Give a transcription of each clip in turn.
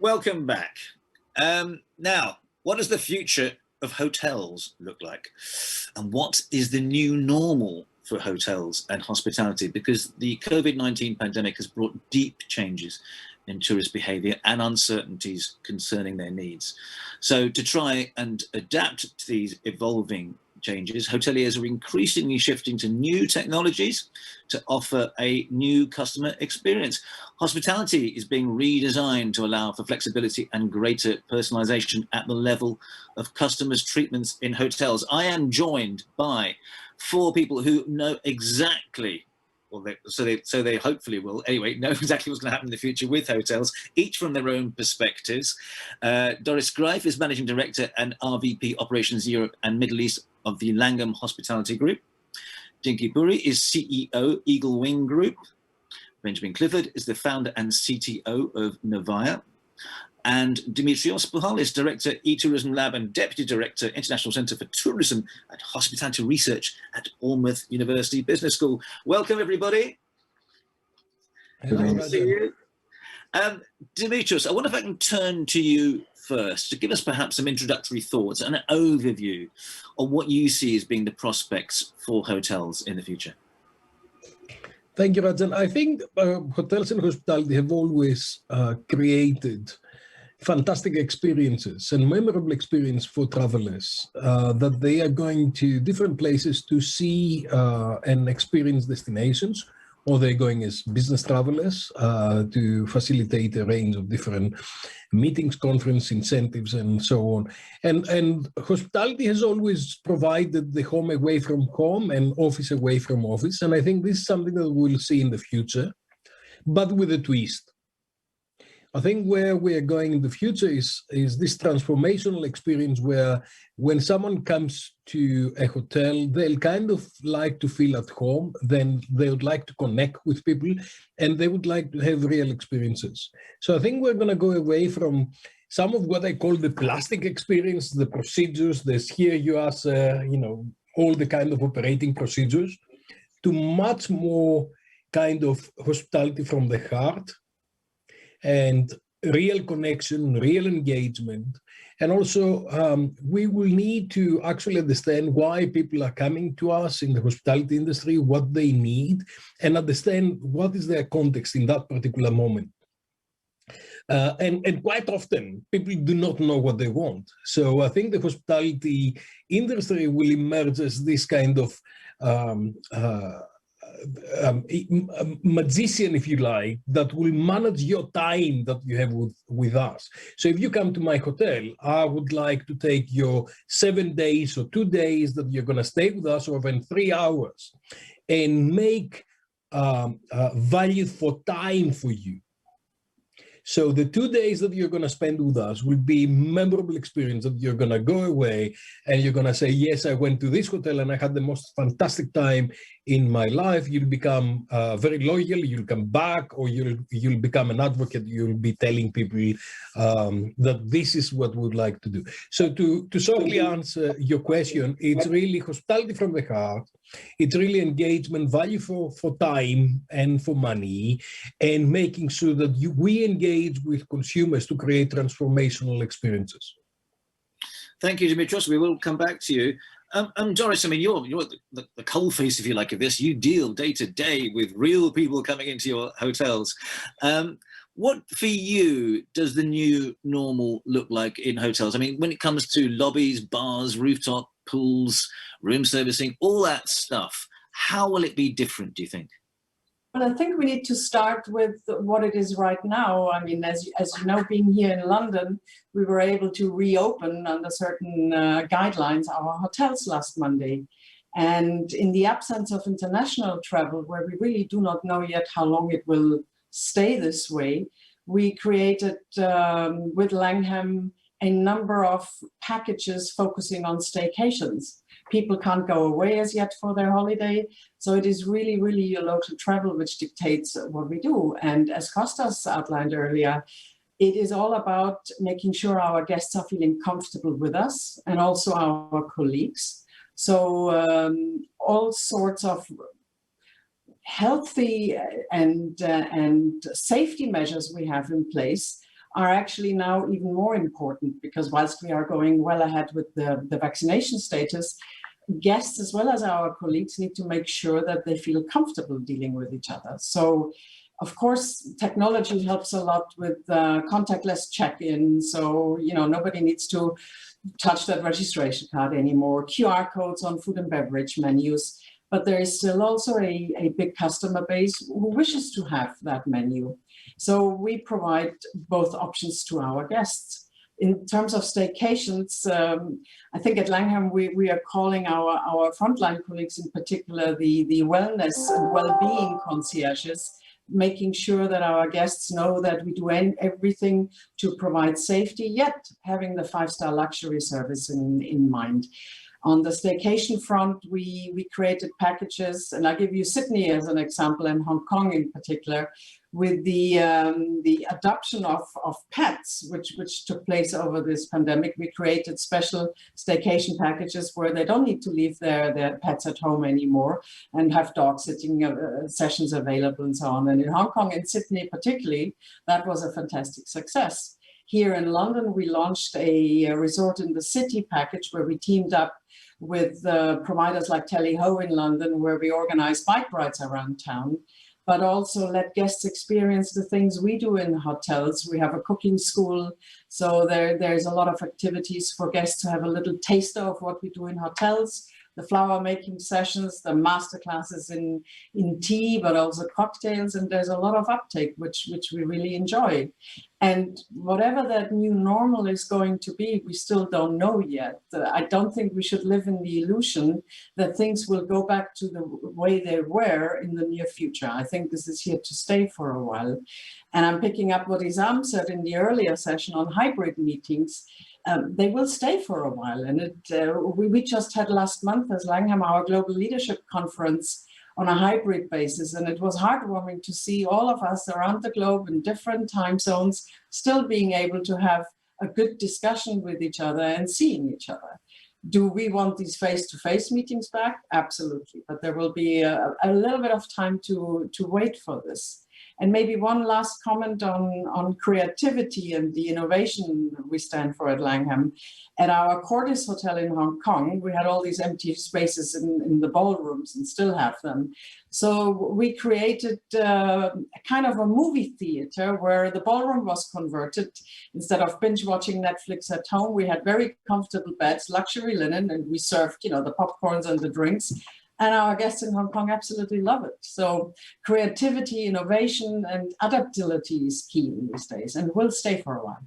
Welcome back. Now, what does the future of hotels look like? And what is the new normal for hotels and hospitality? Because the COVID-19 pandemic has brought deep changes in tourist behavior and uncertainties concerning their needs. So to try and adapt to these evolving changes, hoteliers are increasingly shifting to new technologies to offer a new customer experience. Hospitality is being redesigned to allow for flexibility and greater personalization at the level of customers' treatments in hotels. I am joined by four people who know exactly, well, so they hopefully will anyway know exactly what's going to happen in the future with hotels, each from their own perspectives. Doris Greif is Managing Director and RVP Operations Europe and Middle East of the Langham Hospitality Group. Dinky Puri is CEO, Eagle Wing Group. Benjamin Clifford is the founder and CTO of Nevaya. And Dimitrios Buhalis, Director, eTourism Lab and Deputy Director, International Centre for Tourism and Hospitality Research at Bournemouth University Business School. Welcome, everybody. Hello, nice to see you. Dimitrios, I wonder if I can turn to you first to give us perhaps some introductory thoughts and an overview of what you see as being the prospects for hotels in the future. Thank you, Rajan. I think hotels and hospitality have always created fantastic experiences and memorable experience for travelers, that they are going to different places to see and experience destinations, or they're going as business travelers to facilitate a range of different meetings, conference, incentives, and so on. And hospitality has always provided the home away from home and office away from office. And I think this is something that we'll see in the future, but with a twist. I think where we are going in the future is this transformational experience where when someone comes to a hotel, they'll kind of like to feel at home, then they would like to connect with people, and they would like to have real experiences. So I think we're going to go away from some of what I call the plastic experience, the procedures, there's here you ask, all the kind of operating procedures, to much more kind of hospitality from the heart, and real connection, real engagement. And also, we will need to actually understand why people are coming to us in the hospitality industry, what they need, and understand what is their context in that particular moment. And quite often, people do not know what they want. So I think the hospitality industry will emerge as this kind of magician, if you like, that will manage your time that you have with us. So if you come to my hotel, I would like to take your 7 days or 2 days that you're going to stay with us, or even 3 hours, and make value for time for you. So the 2 days that you're going to spend with us will be memorable experience that you're going to go away and you're going to say, yes, I went to this hotel and I had the most fantastic time in my life. You'll become very loyal, you'll come back, or you'll become an advocate. You'll be telling people that this is what we'd like to do. So to shortly answer your question, it's really hospitality from the heart. It's really engagement, value for time and for money, and making sure that we engage with consumers to create transformational experiences. Thank you, Dimitrios. We will come back to you. Doris, I mean, you're the coalface, if you like, of this. You deal day to day with real people coming into your hotels. What, for you, does the new normal look like in hotels? I mean, when it comes to lobbies, bars, rooftop pools, room servicing, all that stuff, how will it be different, do you think? Well, I think we need to start with what it is right now. I mean, as you know, being here in London, we were able to reopen under certain guidelines our hotels last Monday. And in the absence of international travel, where we really do not know yet how long it will stay this way, we created with Langham a number of packages focusing on staycations. People can't go away as yet for their holiday. So it is really, really your local travel which dictates what we do. And as Kostas outlined earlier, it is all about making sure our guests are feeling comfortable with us and also our colleagues. So all sorts of healthy and safety measures we have in place are actually now even more important, because whilst we are going well ahead with the vaccination status, guests as well as our colleagues need to make sure that they feel comfortable dealing with each other. So, of course, technology helps a lot with contactless check-in. So, nobody needs to touch that registration card anymore. QR codes on food and beverage menus. But there is still also a big customer base who wishes to have that menu. So we provide both options to our guests. In terms of staycations, I think at Langham we are calling our frontline colleagues in particular the wellness and well-being concierges, making sure that our guests know that we do everything to provide safety, yet having the 5-star luxury service in mind. On the staycation front, we created packages, and I'll give you Sydney as an example, and Hong Kong in particular, with the adoption of pets, which took place over this pandemic. We created special staycation packages where they don't need to leave their pets at home anymore and have dog sitting sessions available and so on. And in Hong Kong and Sydney particularly, that was a fantastic success. Here in London, we launched a resort in the city package where we teamed up with providers like Tally Ho in London, where we organize bike rides around town, but also let guests experience the things we do in hotels. We have a cooking school, so there's a lot of activities for guests to have a little taste of what we do in hotels. The flower making sessions, the master classes in tea, but also cocktails, and there's a lot of uptake, which we really enjoy. And whatever that new normal is going to be, we still don't know yet. I don't think we should live in the illusion that things will go back to the way they were in the near future. I think this is here to stay for a while. And I'm picking up what Isam said in the earlier session on hybrid meetings. They will stay for a while. And we just had last month as Langham our Global Leadership Conference on a hybrid basis. And it was heartwarming to see all of us around the globe in different time zones still being able to have a good discussion with each other and seeing each other. Do we want these face-to-face meetings back? Absolutely. But there will be a little bit of time to wait for this. And maybe one last comment on creativity and the innovation we stand for at Langham. At our Cordis Hotel in Hong Kong, we had all these empty spaces in the ballrooms and still have them. So we created a kind of a movie theater where the ballroom was converted. Instead of binge watching Netflix at home, we had very comfortable beds, luxury linen, and we served, the popcorns and the drinks. And our guests in Hong Kong absolutely love it. So creativity, innovation, and adaptability is key in these days, and will stay for a while.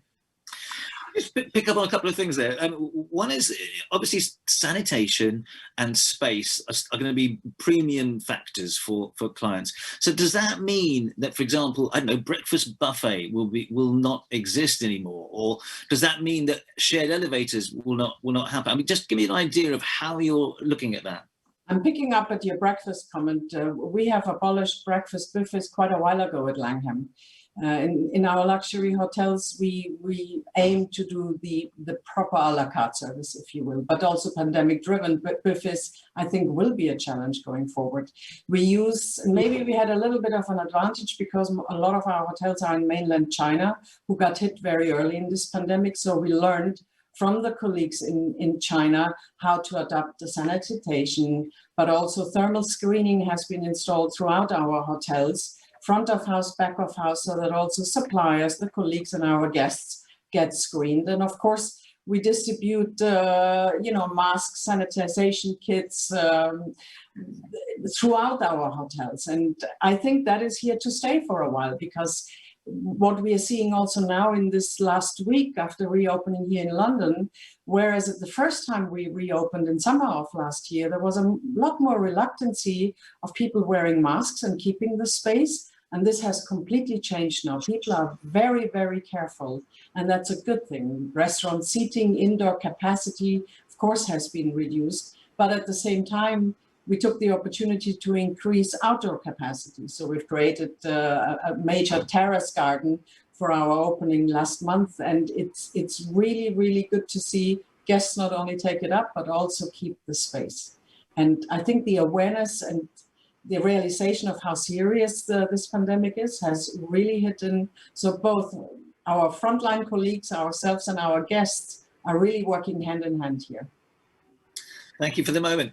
Just pick up on a couple of things there. One is obviously sanitation and space are going to be premium factors for clients. So does that mean that, for example, I don't know, breakfast buffet will not exist anymore, or does that mean that shared elevators will not happen? I mean, just give me an idea of how you're looking at that. I'm picking up at your breakfast comment. We have abolished breakfast buffets quite a while ago at Langham. In our luxury hotels, we aim to do the proper a la carte service, if you will, but also pandemic-driven buffets, I think, will be a challenge going forward. Maybe we had a little bit of an advantage because a lot of our hotels are in mainland China, who got hit very early in this pandemic, so we learned from the colleagues in China how to adapt the sanitation, but also thermal screening has been installed throughout our hotels, front of house, back of house, so that also suppliers, the colleagues and our guests get screened. And of course, we distribute, masks, sanitization kits throughout our hotels. And I think that is here to stay for a while, because what we are seeing also now in this last week after reopening here in London, whereas at the first time we reopened in summer of last year, there was a lot more reluctancy of people wearing masks and keeping the space. And this has completely changed now. People are very, very careful, and that's a good thing. Restaurant seating, indoor capacity, of course, has been reduced, but at the same time, we took the opportunity to increase outdoor capacity. So we've created a major terrace garden for our opening last month. And it's really, really good to see guests not only take it up, but also keep the space. And I think the awareness and the realization of how serious this pandemic is has really hit in. So both our frontline colleagues, ourselves and our guests are really working hand in hand here. Thank you for the moment.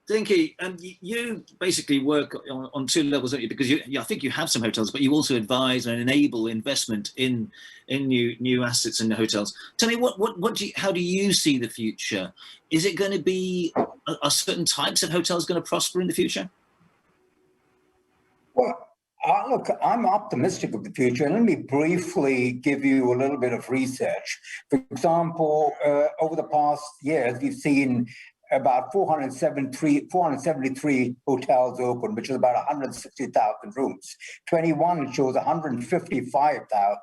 Dinky, you basically work on two levels, don't you? Because I think you have some hotels, but you also advise and enable investment in new assets in the hotels. Tell me, how do you see the future? Is it going to be, are certain types of hotels going to prosper in the future? Well, look, I'm optimistic of the future. And let me briefly give you a little bit of research. For example, over the past years, we've seen about 473 hotels open, which is about 160,000 rooms. 21 shows 155,000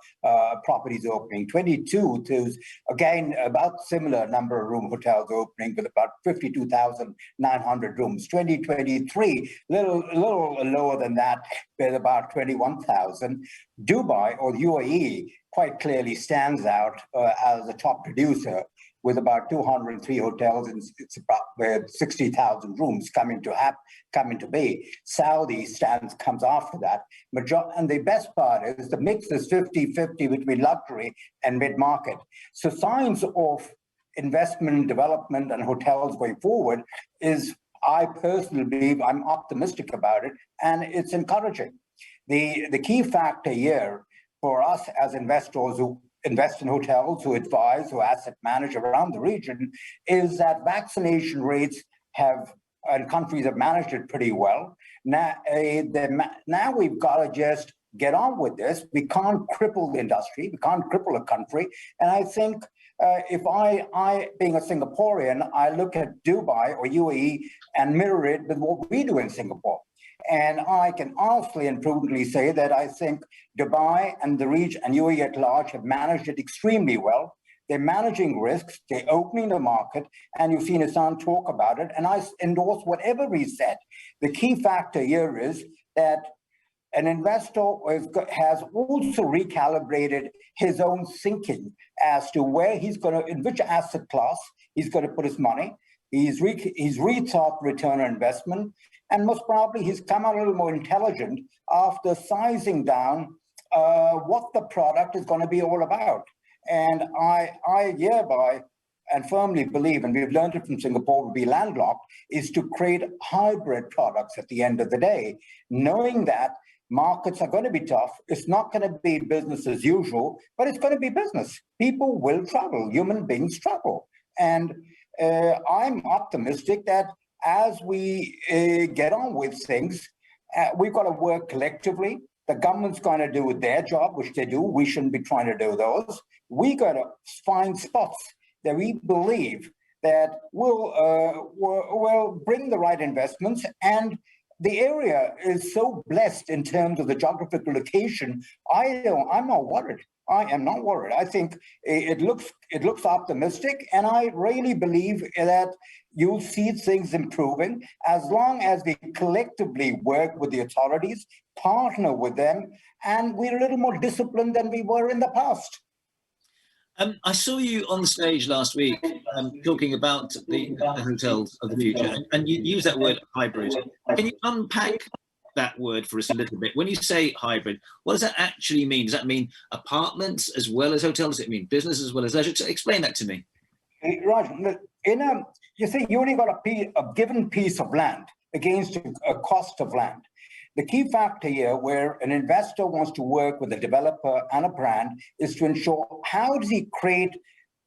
properties opening. 22 shows, again, about similar number of hotels opening with about 52,900 rooms. 2023, little lower than that, with about 21,000. Dubai, or UAE, quite clearly stands out as the top producer, with about 203 hotels and it's about 60,000 rooms coming to be. Saudi comes after that. And the best part is the mix is 50-50 between luxury and mid-market. So signs of investment, development, and hotels going forward is, I personally believe, I'm optimistic about it, and it's encouraging. The key factor here for us as investors who invest in hotels, who advise, who asset manage around the region, is that vaccination rates and countries have managed it pretty well. Now we've got to just get on with this. We can't cripple the industry. We can't cripple a country. And I think if I, being a Singaporean, I look at Dubai or UAE and mirror it with what we do in Singapore. And I can honestly and prudently say that I think Dubai and the region and UAE at large have managed it extremely well. They're managing risks, they're opening the market, and you've seen Hassan talk about it, and I endorse whatever he said. The key factor here is that an investor has also recalibrated his own thinking as to where he's going to, in which asset class he's going to put his money. He's rethought return on investment, and most probably he's come out a little more intelligent after sizing down what the product is going to be all about. And I hereby and firmly believe, and we've learned it from Singapore, will be landlocked, is to create hybrid products at the end of the day, knowing that markets are going to be tough. It's not going to be business as usual, but it's going to be business. People will travel. Human beings travel. And I'm optimistic that as we get on with things, we've got to work collectively. The government's going to do their job, which they do. We shouldn't be trying to do those. We got to find spots that we believe that will bring the right investments. And the area is so blessed in terms of the geographical location. I'm not worried. I am not worried. I think it looks optimistic, and I really believe that you'll see things improving as long as we collectively work with the authorities, partner with them, and we're a little more disciplined than we were in the past. I saw you on the stage last week talking about the hotels of the future, and you use that word hybrid. Can you unpack that word for us a little bit? When you say hybrid, what does that actually mean? Does that mean apartments as well as hotels? Does it mean business as well as leisure? Explain that to me. Rajan, you see, you only got a given piece of land against a cost of land. The key factor here, where an investor wants to work with a developer and a brand, is to ensure how does he create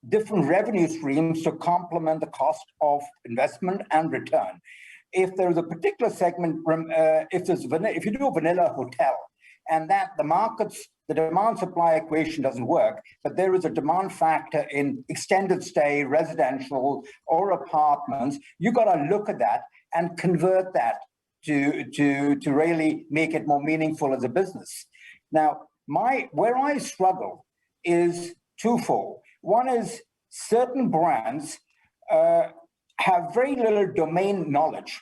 different revenue streams to complement the cost of investment and return. If there is a particular segment, if you do a vanilla hotel, and that the demand-supply equation doesn't work, but there is a demand factor in extended stay, residential, or apartments, you got to look at that and convert that to really make it more meaningful as a business. Now, where I struggle is twofold. One is certain brands have very little domain knowledge,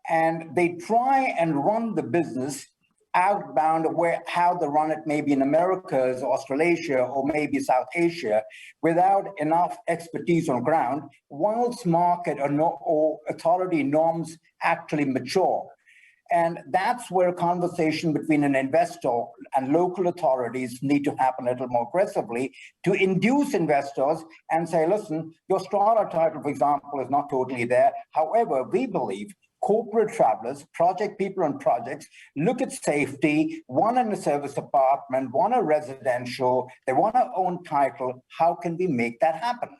and they try and run the business outbound of how they run it, maybe in Americas, Australasia, or maybe South Asia, without enough expertise on ground, whilst market or authority norms actually mature. And that's where conversation between an investor and local authorities need to happen a little more aggressively to induce investors and say, listen, your strata title, for example, is not totally there. However, we believe corporate travelers, project people on projects, look at safety, one in a service apartment, one a residential, they want to own title. How can we make that happen?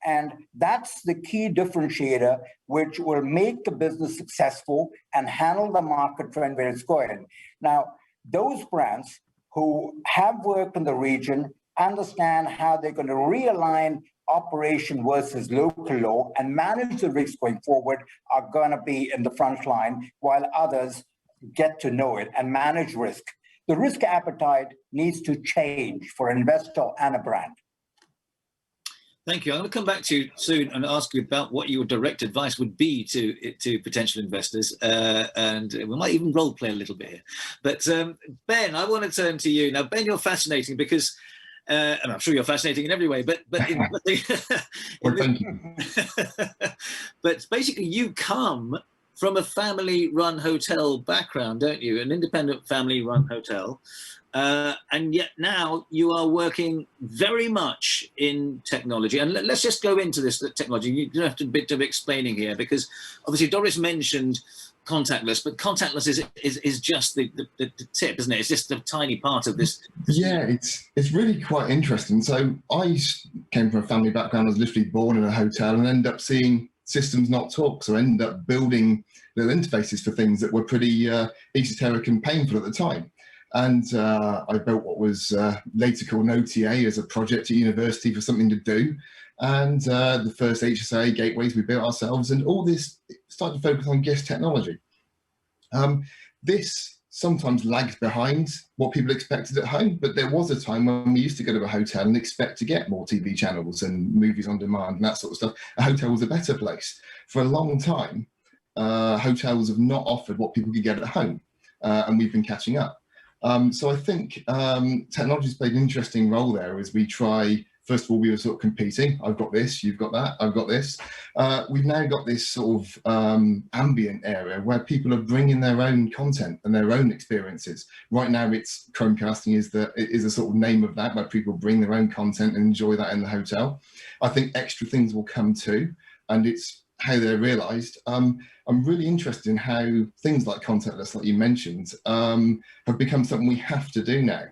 And that's the key differentiator, which will make the business successful and handle the market trend where it's going. Now, those brands who have worked in the region understand how they're going to realign operation versus local law and manage the risks going forward are going to be in the front line, while others get to know it and manage risk. The risk appetite needs to change for an investor and a brand. Thank you. I'm going to come back to you soon and ask you about what your direct advice would be to potential investors, and we might even role play a little bit here. But Ben, I want to turn to you now. Ben, you're fascinating because, and I'm sure you're fascinating in every way. But well, thank you. But basically, you come from a family-run hotel background, don't you? An independent family-run hotel. And yet now you are working very much in technology. And let's just go into this technology. You don't have to do a bit of explaining here, because obviously Doris mentioned contactless, but contactless is just the tip, isn't it? It's just a tiny part of this. Yeah, it's really quite interesting. So I came from a family background. I was literally born in a hotel and ended up seeing systems not talk. So I ended up building little interfaces for things that were pretty esoteric and painful at the time. And I built what was later called an OTA as a project at university for something to do. And the first HSA gateways we built ourselves, and all this started to focus on guest technology. This sometimes lags behind what people expected at home, but there was a time when we used to go to a hotel and expect to get more TV channels and movies on demand and that sort of stuff. A hotel was a better place. For a long time, hotels have not offered what people could get at home, and we've been catching up. So I think technology's played an interesting role there as we try. First of all, we were sort of competing. I've got this, you've got that, I've got this. We've now got this sort of ambient area where people are bringing their own content and their own experiences. Right now, it's Chromecasting is a sort of name of that, where people bring their own content and enjoy that in the hotel. I think extra things will come too, and it's how they're realised. I'm really interested in how things like contactless, like you mentioned, have become something we have to do now.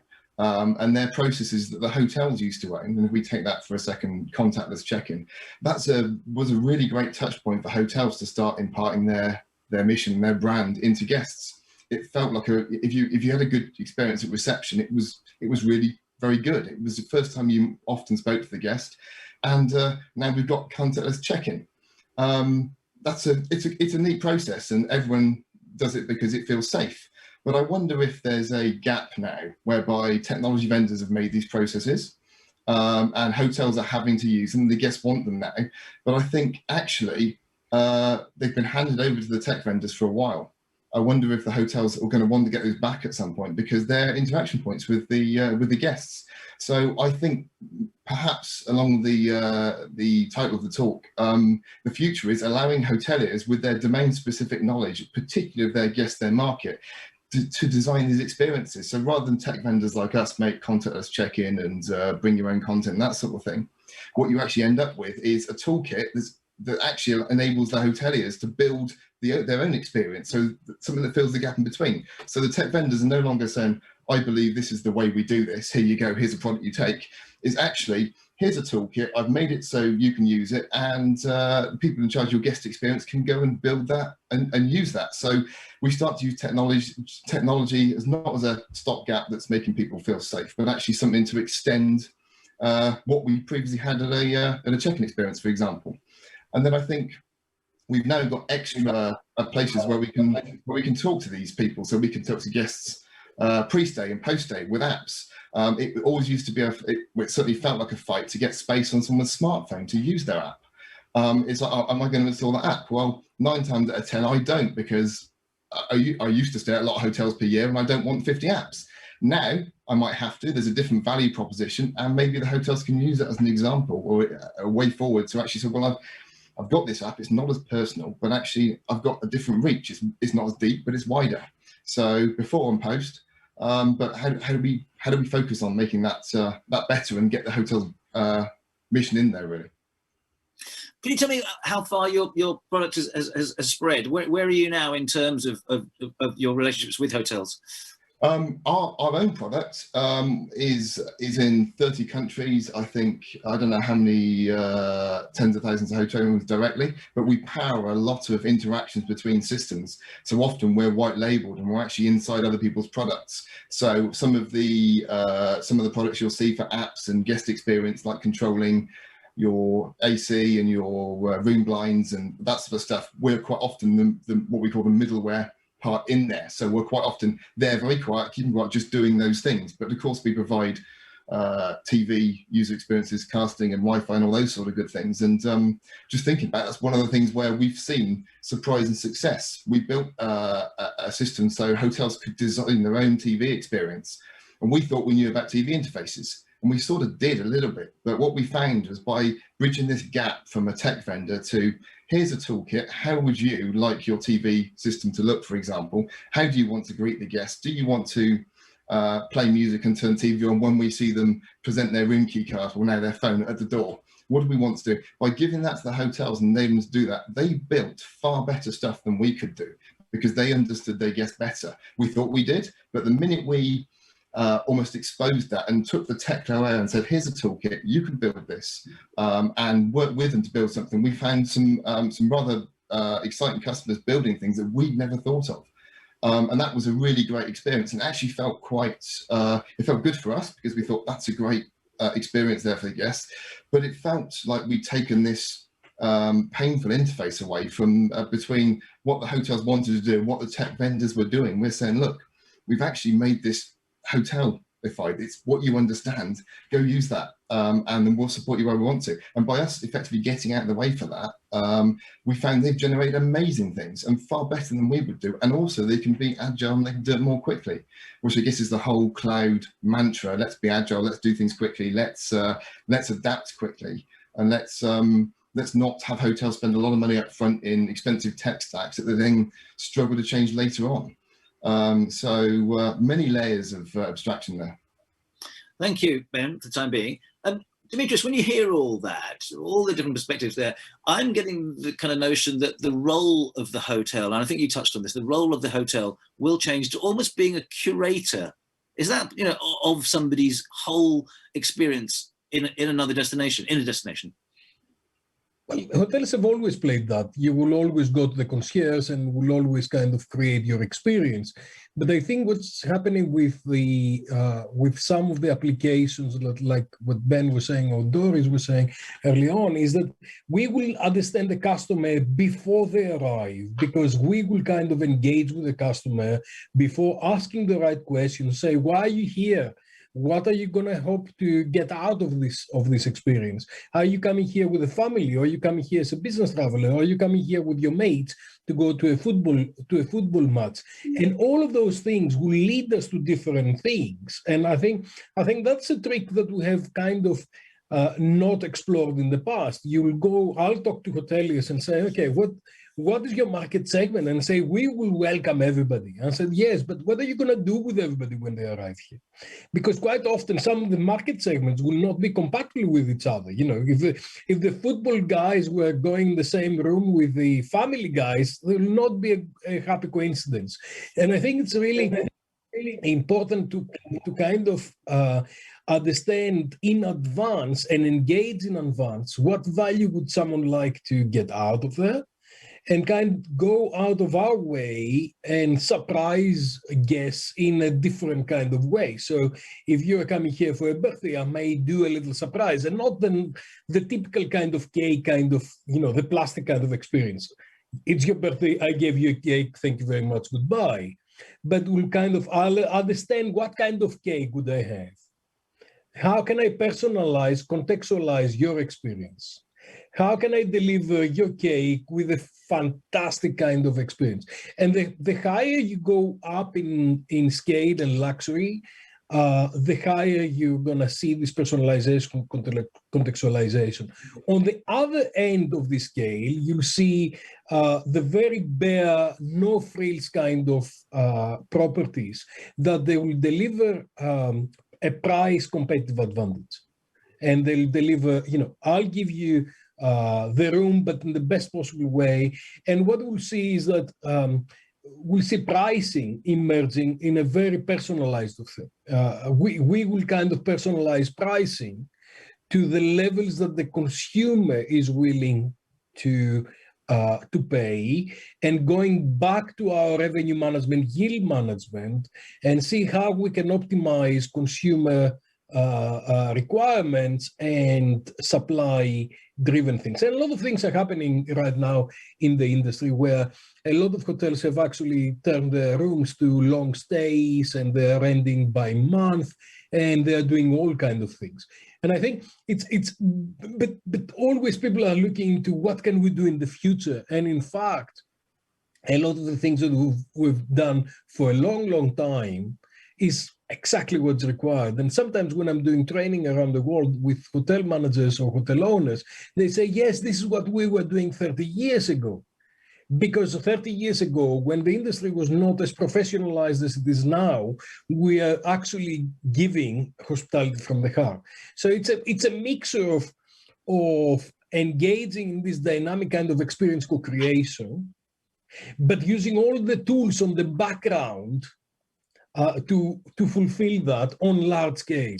And they're processes that the hotels used to own. And if we take that for a second, contactless check-in, was a really great touch point for hotels to start imparting their mission, their brand into guests. It felt like if you had a good experience at reception, it was really very good. It was the first time you often spoke to the guest, and now we've got contactless check-in. It's a neat process, and everyone does it because it feels safe. But I wonder if there's a gap now whereby technology vendors have made these processes, and hotels are having to use them. The guests want them now, but I think actually they've been handed over to the tech vendors for a while. I wonder if the hotels are going to want to get those back at some point, because they're interaction points with the guests. So I think perhaps along the title of the talk, the future is allowing hoteliers with their domain-specific knowledge, particularly of their guests, their market, to design these experiences. So rather than tech vendors like us make contactless check-in and bring your own content, that sort of thing, what you actually end up with is a toolkit that actually enables the hoteliers to build their own experience, so something that fills the gap in between. So the tech vendors are no longer saying, I believe this is the way we do this, here you go, here's a product you take. It's actually, here's a toolkit, I've made it so you can use it, and the people in charge of your guest experience can go and build that and use that. So we start to use technology as not as a stopgap that's making people feel safe, but actually something to extend what we previously had at a check-in experience, for example. And then I think we've now got extra places where we can talk to these people. So we can talk to guests pre-stay and post-stay with apps. It always used to be, it certainly felt like a fight to get space on someone's smartphone to use their app. It's like, oh, am I going to install that app? Well, 9 times out of 10, I don't, because I used to stay at a lot of hotels per year and I don't want 50 apps. Now, I might have to. There's a different value proposition, and maybe the hotels can use it as an example or a way forward to actually say, well, I've got this app, it's not as personal, but actually I've got a different reach. It's not as deep, but it's wider. So before and post, but how do we focus on making that better and get the hotel's mission in there, really? Can you tell me how far your product has spread? Where are you now in terms of your relationships with hotels? Our own product is in 30 countries. I think, I don't know how many tens of thousands of hotel rooms directly, but we power a lot of interactions between systems. So often we're white labeled and we're actually inside other people's products. So some of the products you'll see for apps and guest experience, like controlling your AC and your room blinds and that sort of stuff, we're quite often the what we call the middleware part in there. So we're quite often there, very quiet, keeping quiet, just doing those things. But of course we provide TV user experiences, casting and Wi-Fi and all those sort of good things. And just thinking about that's one of the things where we've seen surprise and success. We built a system so hotels could design their own TV experience. And we thought we knew about TV interfaces. And we sort of did a little bit, but what we found was by bridging this gap from a tech vendor to, here's a toolkit, how would you like your TV system to look, for example? How do you want to greet the guests? Do you want to play music and turn TV on when we see them present their room key card or now their phone at the door? What do we want to do? By giving that to the hotels and letting them do that, they built far better stuff than we could do because they understood their guests better. We thought we did, but the minute we almost exposed that and took the tech away and said, here's a toolkit, you can build this and work with them to build something. We found some rather exciting customers building things that we'd never thought of. And that was a really great experience and actually felt quite, it felt good for us because we thought that's a great experience there for the guests, but it felt like we'd taken this painful interface away from between what the hotels wanted to do and what the tech vendors were doing. We're saying, look, we've actually made this hotel-ified. It's what you understand. Go use that, and then we'll support you where we want to. And by us effectively getting out of the way for that, we found they've generated amazing things and far better than we would do. And also they can be agile and they can do it more quickly, which I guess is the whole cloud mantra. Let's be agile. Let's do things quickly. Let's adapt quickly, and let's not have hotels spend a lot of money up front in expensive tech stacks that they then struggle to change later on. So many layers of abstraction there. Thank you, Ben, for the time being. Dimitrios, when you hear all that, all the different perspectives there, I'm getting the kind of notion that the role of the hotel, and I think you touched on this, the role of the hotel will change to almost being a curator. Is that, of somebody's whole experience in another destination, in a destination? Well, hotels have always played that. You will always go to the concierge and will always kind of create your experience. But I think what's happening with the with some of the applications, like what Ben was saying or Doris was saying early on, is that we will understand the customer before they arrive, because we will kind of engage with the customer before asking the right questions. Say, why are you here? What are you going to hope to get out of this experience? Are you coming here with a family, or are you coming here as a business traveler, or are you coming here with your mates to go to a football match? And all of those things will lead us to different things. And I think that's a trick that we have kind of not explored in the past. I'll talk to hoteliers and say, okay, what is your market segment? And say, we will welcome everybody. And I said, yes, but what are you going to do with everybody when they arrive here? Because quite often some of the market segments will not be compatible with each other. If the football guys were going in the same room with the family guys, there will not be a happy coincidence. And I think it's really important to kind of understand in advance and engage in advance what value would someone like to get out of that, and kind of go out of our way and surprise guests in a different kind of way. So if you're coming here for a birthday, I may do a little surprise, and not the typical kind of cake, the plastic kind of experience. It's your birthday, I gave you a cake, thank you very much, goodbye. But I'll understand what kind of cake would I have? How can I personalize, contextualize your experience? How can I deliver your cake with a fantastic kind of experience? And the higher you go up in scale and luxury, the higher you're going to see this personalization, contextualization. On the other end of the scale, you see the very bare, no frills kind of properties that they will deliver a price competitive advantage. And they'll deliver, I'll give you the room, but in the best possible way. And what we'll see is that we'll see pricing emerging in a very personalized thing. We will kind of personalize pricing to the levels that the consumer is willing to pay, and going back to our revenue management, yield management, and see how we can optimize consumer requirements and supply-driven things. And a lot of things are happening right now in the industry where a lot of hotels have actually turned their rooms to long stays, and they're renting by month, and they're doing all kinds of things. And I think but always people are looking into what can we do in the future. And in fact, a lot of the things that we've done for a long, long time is exactly what's required. And sometimes when I'm doing training around the world with hotel managers or hotel owners, they say, yes, this is what we were doing 30 years ago. Because 30 years ago, when the industry was not as professionalized as it is now, we are actually giving hospitality from the heart. So it's a mixture of engaging in this dynamic kind of experience co-creation, but using all the tools on the background to fulfill that on large scale.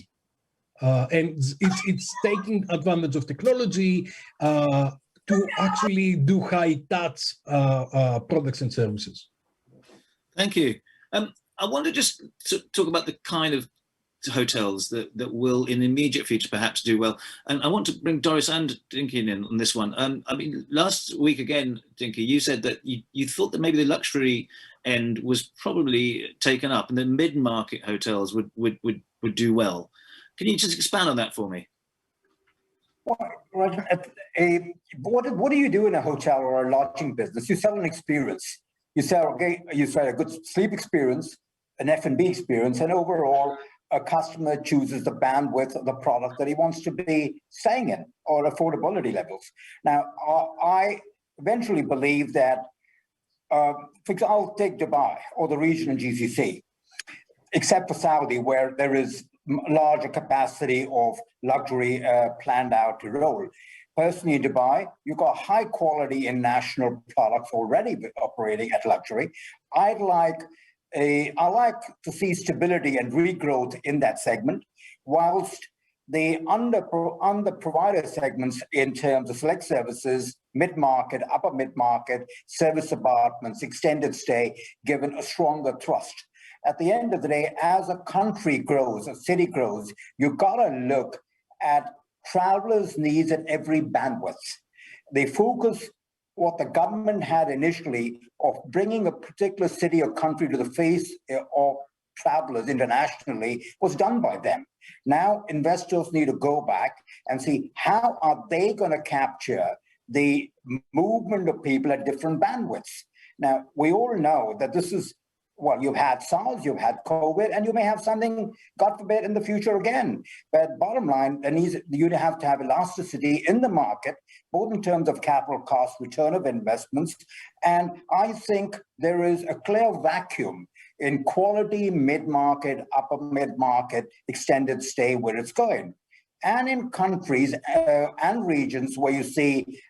And it's taking advantage of technology to actually do high-touch products and services. Thank you. I want to just talk about the kind of hotels that will, in the immediate future, perhaps do well. And I want to bring Doris and Dinky in on this one. I mean, last week again, Dinky, you said that you thought that maybe the luxury end was probably taken up, and the mid-market hotels would do well. Can you just expand on that for me? Well, what do you do in a hotel or a lodging business? You sell an experience. You sell a good sleep experience, an F&B experience, and overall, a customer chooses the bandwidth of the product that he wants to be staying in, or affordability levels. Now, I eventually believe that, for example, I'll take Dubai or the region in GCC, except for Saudi, where there is larger capacity of luxury planned out to roll. Personally, in Dubai, you've got high quality in national products already operating at luxury. I like to see stability and regrowth in that segment, whilst the under provider segments in terms of select services, mid-market, upper mid-market, service apartments, extended stay, given a stronger thrust. At the end of the day, as a country grows, a city grows, you've got to look at travelers' needs at every bandwidth. They focus what the government had initially of bringing a particular city or country to the face of travelers internationally was done by them. Now, investors need to go back and see how are they going to capture the movement of people at different bandwidths. Now, we all know that this is, well, you've had SARS, you've had COVID, and you may have something, God forbid, in the future again. But bottom line, you have to have elasticity in the market, both in terms of capital cost, return of investments. And I think there is a clear vacuum in quality mid-market, upper mid-market, extended stay where it's going. And in countries and regions where you see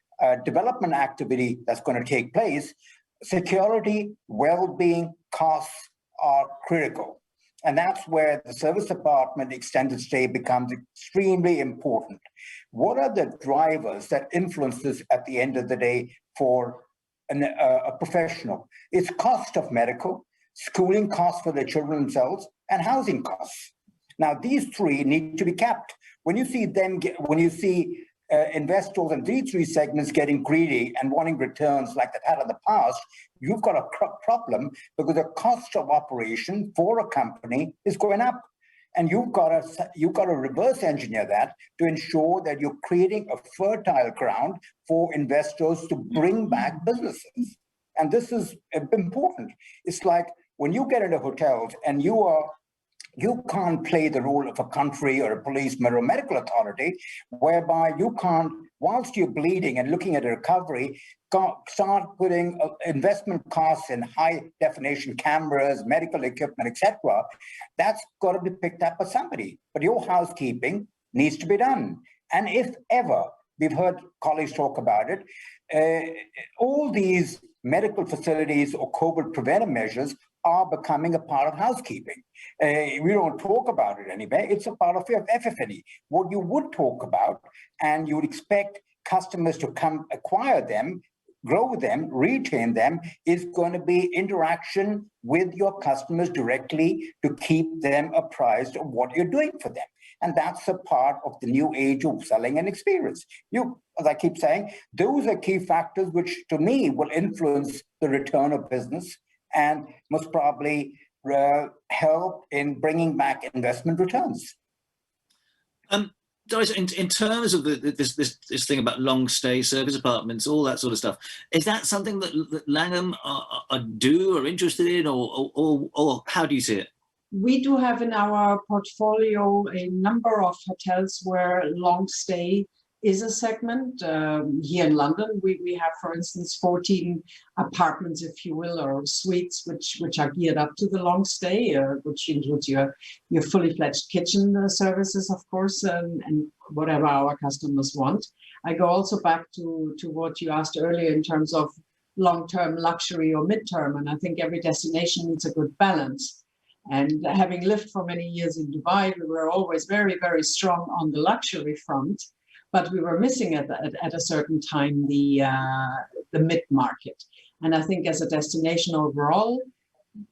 development activity that's going to take place, security, well-being, costs are critical. And that's where the service apartment extended stay becomes extremely important. What are the drivers that influence this at the end of the day for a professional? It's cost of medical, schooling costs for their children themselves, and housing costs. Now, these three need to be capped. When you see investors in these three segments getting greedy and wanting returns like they've had in the past, you've got a problem because the cost of operation for a company is going up. And you've got to reverse engineer that to ensure that you're creating a fertile ground for investors to bring back businesses. And this is important. It's like when you get into hotels and you are you can't play the role of a country or a policeman or a medical authority, whereby you can't, whilst you're bleeding and looking at a recovery, start putting investment costs in high definition cameras, medical equipment, etc. That's got to be picked up by somebody. But your housekeeping needs to be done. And if ever, we've heard colleagues talk about it, all these medical facilities or COVID preventive measures are becoming a part of housekeeping. We don't talk about it anyway. It's a part of FF&E. What you would talk about, and you would expect customers to come acquire them, grow them, retain them, is going to be interaction with your customers directly to keep them apprised of what you're doing for them. And that's a part of the new age of selling an experience. As I keep saying, those are key factors which to me will influence the return of business and most probably help in bringing back investment returns. Doris, in terms of this thing about long stay service apartments, all that sort of stuff, is that something that Langham are interested in, or how do you see it? We do have in our portfolio a number of hotels where long stay is a segment. Here in London, we have, for instance, 14 apartments, if you will, or suites, which are geared up to the long stay, which includes your fully fledged kitchen services, of course, and whatever our customers want. I go also back to what you asked earlier in terms of long-term luxury or mid-term, and I think every destination needs a good balance. And having lived for many years in Dubai, we were always very, very strong on the luxury front, but we were missing at a certain time the mid-market. And I think as a destination overall,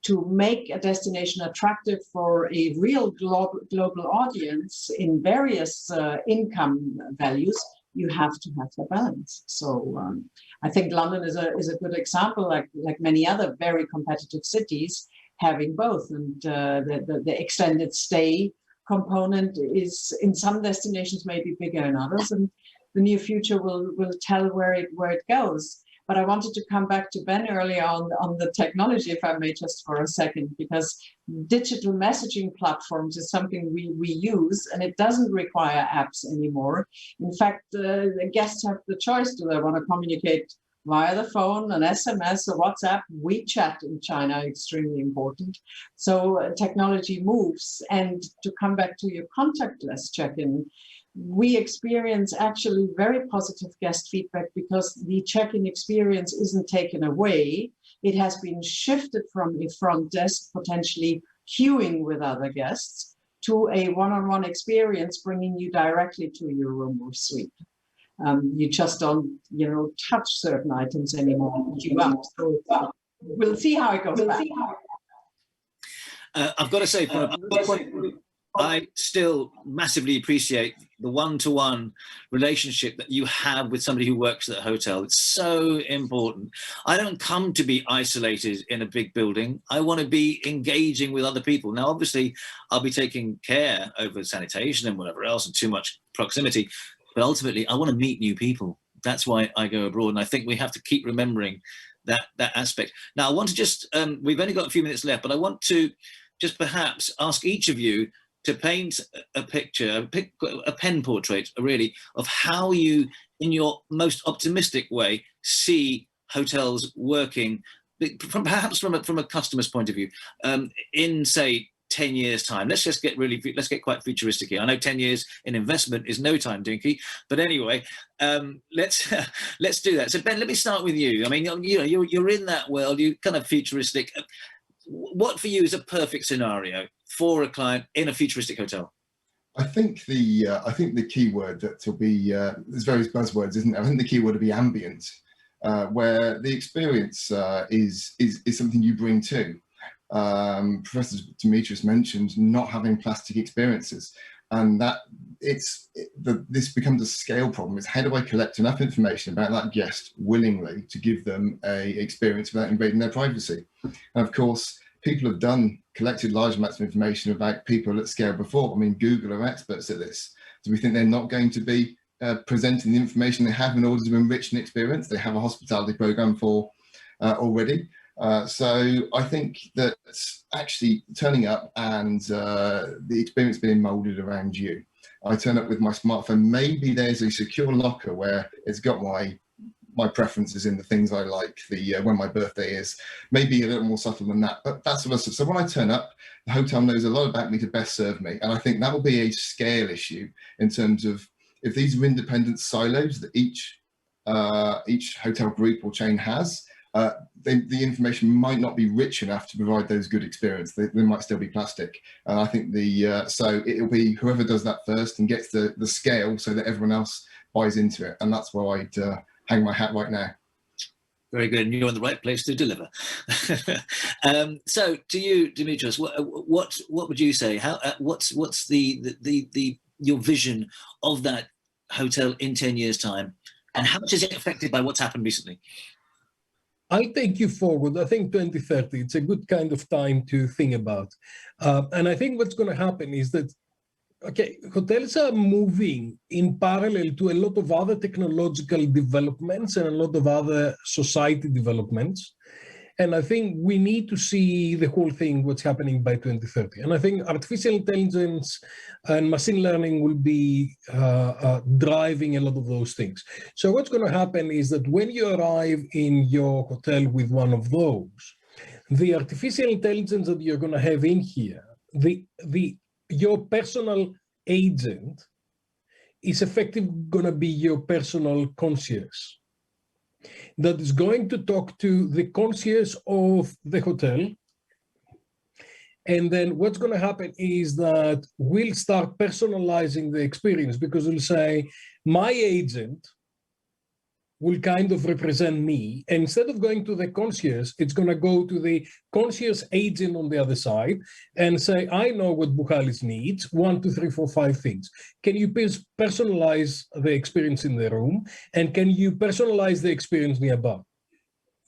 to make a destination attractive for a real global audience in various income values, you have to have the balance. So I think London is a good example, like many other very competitive cities, having both. And the extended stay component is in some destinations maybe bigger in others, and the near future will tell where it goes. But I wanted to come back to Ben earlier on the technology, if I may, just for a second, because digital messaging platforms is something we use, and it doesn't require apps anymore. In fact, the guests have the choice. Do they want to communicate via the phone, an SMS, or WhatsApp? WeChat in China, extremely important. So technology moves. And to come back to your contactless check-in, we experience actually very positive guest feedback because the check-in experience isn't taken away. It has been shifted from a front desk, potentially queuing with other guests, to a one-on-one experience, bringing you directly to your room or suite. You just don't, touch certain items anymore. So we'll see how it goes. I've got to say, from a point, I still massively appreciate the one-to-one relationship that you have with somebody who works at a hotel. It's so important. I don't come to be isolated in a big building. I want to be engaging with other people. Now, obviously, I'll be taking care over sanitation and whatever else and too much proximity. But ultimately, I want to meet new people. That's why I go abroad. And I think we have to keep remembering that aspect. Now, I want to just, we've only got a few minutes left, but I want to just perhaps ask each of you to paint a picture, a pen portrait, really, of how you, in your most optimistic way, see hotels working, perhaps from a customer's point of view, in, say, 10 years' time. Let's get quite futuristic here. I know 10 years in investment is no time, Dinky, but anyway, let's do that. So Ben, let me start with you. I mean, you're in that world. You're kind of futuristic. What for you is a perfect scenario for a client in a futuristic hotel? I think the key word that will be there's various buzzwords, isn't there? I think the key word will be ambient, where the experience is something you bring to. Professor Dimitrios mentioned not having plastic experiences, and that this becomes a scale problem. It's how do I collect enough information about that guest willingly to give them a experience without invading their privacy? And of course, people have collected large amounts of information about people at scale before. I mean, Google are experts at this. Do we think they're not going to be presenting the information they have in order to enrich an experience? They have a hospitality program for already. So I think that actually turning up and the experience being molded around you. I turn up with my smartphone. Maybe there's a secure locker where it's got my preferences in the things I like, when my birthday is, maybe a little more subtle than that, but that's sort of stuff. So when I turn up, the hotel knows a lot about me to best serve me. And I think that will be a scale issue in terms of if these are independent silos that each hotel group or chain has, the information might not be rich enough to provide those good experience. They might still be plastic. And I think so it'll be whoever does that first and gets the scale so that everyone else buys into it. And that's where I'd hang my hat right now. Very good, and you're in the right place to deliver. So, to you, Dimitrios, what would you say? How what's your vision of that hotel in 10 years' time, and how much is it affected by what's happened recently? I'll take you forward. I think 2030, it's a good kind of time to think about. And I think what's going to happen is that, okay, hotels are moving in parallel to a lot of other technological developments and a lot of other society developments. And I think we need to see the whole thing, what's happening by 2030. And I think artificial intelligence and machine learning will be driving a lot of those things. So what's going to happen is that when you arrive in your hotel with one of those, the artificial intelligence that you're going to have in here, your personal agent is effectively going to be your personal concierge that is going to talk to the concierge of the hotel. And then what's going to happen is that we'll start personalizing the experience, because we'll say, my agent will kind of represent me. And instead of going to the concierge, it's going to go to the concierge agent on the other side and say, I know what Buhalis needs, 1, 2, 3, 4, 5 things. Can you please personalize the experience in the room? And can you personalize the experience nearby?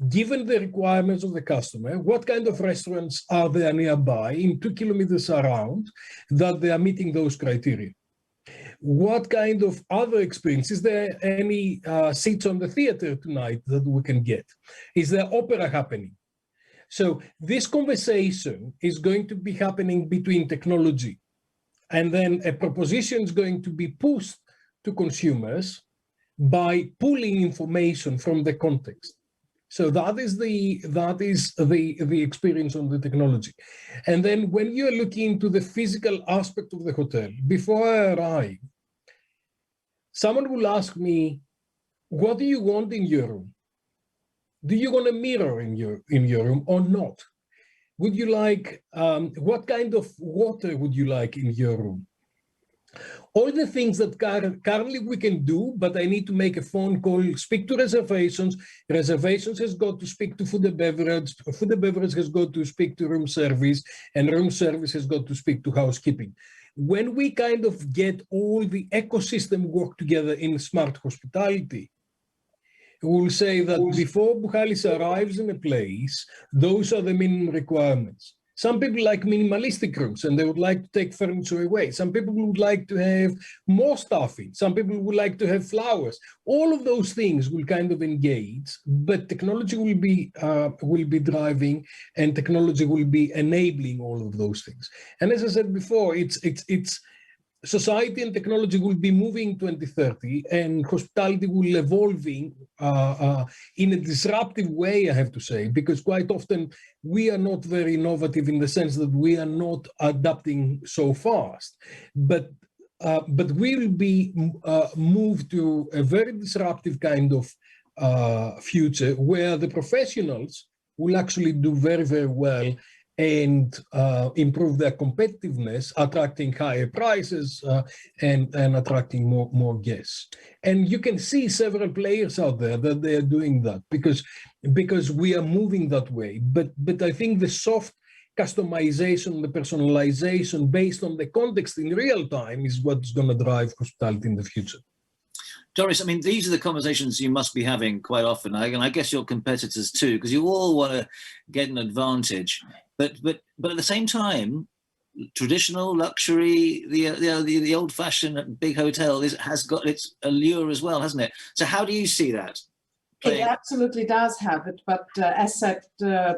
Given the requirements of the customer, what kind of restaurants are there nearby in 2 kilometers around that they are meeting those criteria? What kind of other experience? Is there any seats on the theater tonight that we can get? Is there opera happening? So this conversation is going to be happening between technology, and then a proposition is going to be pushed to consumers by pulling information from the context. So that is the experience on the technology. And then when you're looking into the physical aspect of the hotel, before I arrive, someone will ask me, what do you want in your room? Do you want a mirror in your room or not? Would you like, what kind of water would you like in your room? All the things that currently we can do, but I need to make a phone call, speak to reservations. Reservations has got to speak to food and beverage. Food and beverage has got to speak to room service, and room service has got to speak to housekeeping. When we kind of get all the ecosystem work together in smart hospitality, we'll say that before Buhalis arrives in a place, those are the minimum requirements. Some people like minimalistic rooms and they would like to take furniture away. Some people would like to have more stuff in. Some people would like to have flowers. All of those things will kind of engage, but technology will be driving, and technology will be enabling all of those things. And as I said before, it's society and technology will be moving 2030, and hospitality will evolving in a disruptive way, I have to say, because quite often we are not very innovative in the sense that we are not adapting so fast. But we will be moved to a very disruptive kind of future where the professionals will actually do very, very well and improve their competitiveness, attracting higher prices and attracting more guests. And you can see several players out there that they are doing that because we are moving that way. But I think the soft customization, the personalization based on the context in real time is what's going to drive hospitality in the future. Doris, I mean, these are the conversations you must be having quite often, and I guess your competitors too, because you all want to get an advantage. But at the same time, traditional luxury, the old-fashioned big hotel has got its allure as well, hasn't it? So how do you see that? It absolutely does have it, but as said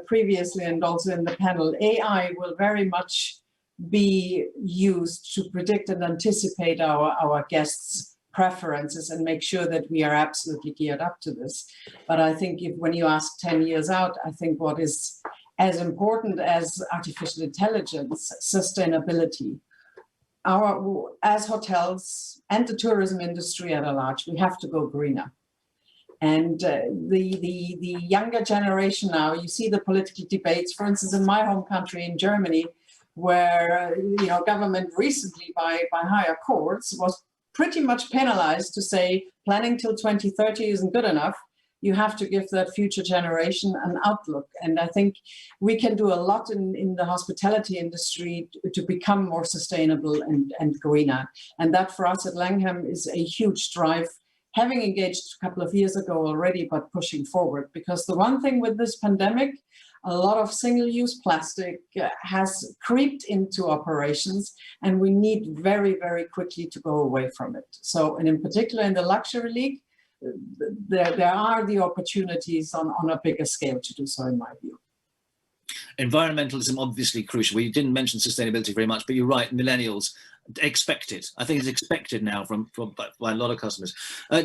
previously and also in the panel, AI will very much be used to predict and anticipate our guests' preferences and make sure that we are absolutely geared up to this. But I think when you ask 10 years out, I think what is as important as artificial intelligence, sustainability. As hotels and the tourism industry at large, we have to go greener. And the younger generation now, you see the political debates, for instance, in my home country, in Germany, where government recently by higher courts was pretty much penalized to say planning till 2030 isn't good enough. You have to give that future generation an outlook. And I think we can do a lot in the hospitality industry to become more sustainable and greener. And that for us at Langham is a huge drive, having engaged a couple of years ago already, but pushing forward. Because the one thing with this pandemic, a lot of single-use plastic has creeped into operations, and we need very, very quickly to go away from it. So, and in particular in the luxury league, there are the opportunities on a bigger scale to do so, in my view. Environmentalism, obviously crucial. We didn't mention sustainability very much, but you're right, millennials expect it. I think it's expected now by a lot of customers.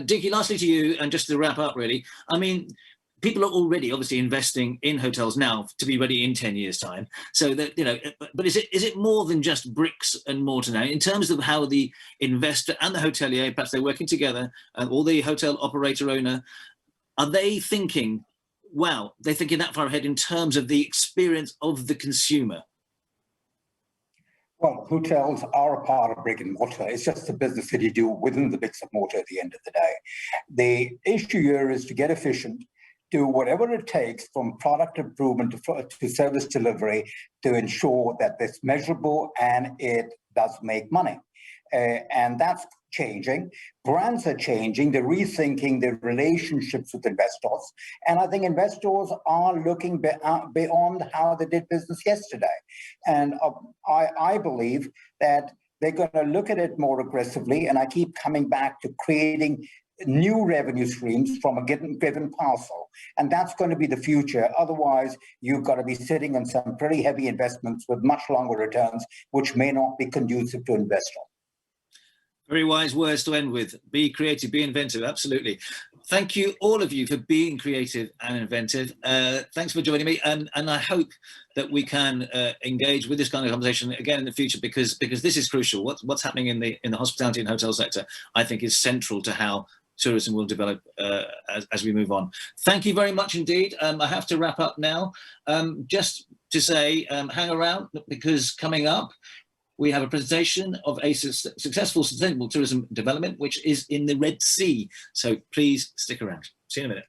Dinky, lastly to you, and just to wrap up really, I mean, people are already obviously investing in hotels now to be ready in 10 years time. So that, but is it more than just bricks and mortar now in terms of how the investor and the hotelier, perhaps they're working together, or the hotel operator owner, are they thinking, wow, they're thinking that far ahead in terms of the experience of the consumer? Well, hotels are a part of brick and mortar. It's just the business that you do within the bricks and mortar at the end of the day. The issue here is to get efficient, do whatever it takes from product improvement to service delivery to ensure that it's measurable and it does make money. And that's changing. Brands are changing. They're rethinking their relationships with investors. And I think investors are looking beyond how they did business yesterday. And I believe that they're going to look at it more aggressively. And I keep coming back to creating new revenue streams from a given parcel. And that's going to be the future. Otherwise, you've got to be sitting on some pretty heavy investments with much longer returns, which may not be conducive to investors. Very wise words to end with. Be creative, be inventive. Absolutely. Thank you, all of you, for being creative and inventive. Thanks for joining me. And I hope that we can engage with this kind of conversation again in the future, because this is crucial. What's happening in the hospitality and hotel sector, I think, is central to how tourism will develop as we move on. Thank you very much indeed. I have to wrap up now. Just to say, hang around, because coming up, we have a presentation of a successful sustainable tourism development, which is in the Red Sea. So please stick around. See you in a minute.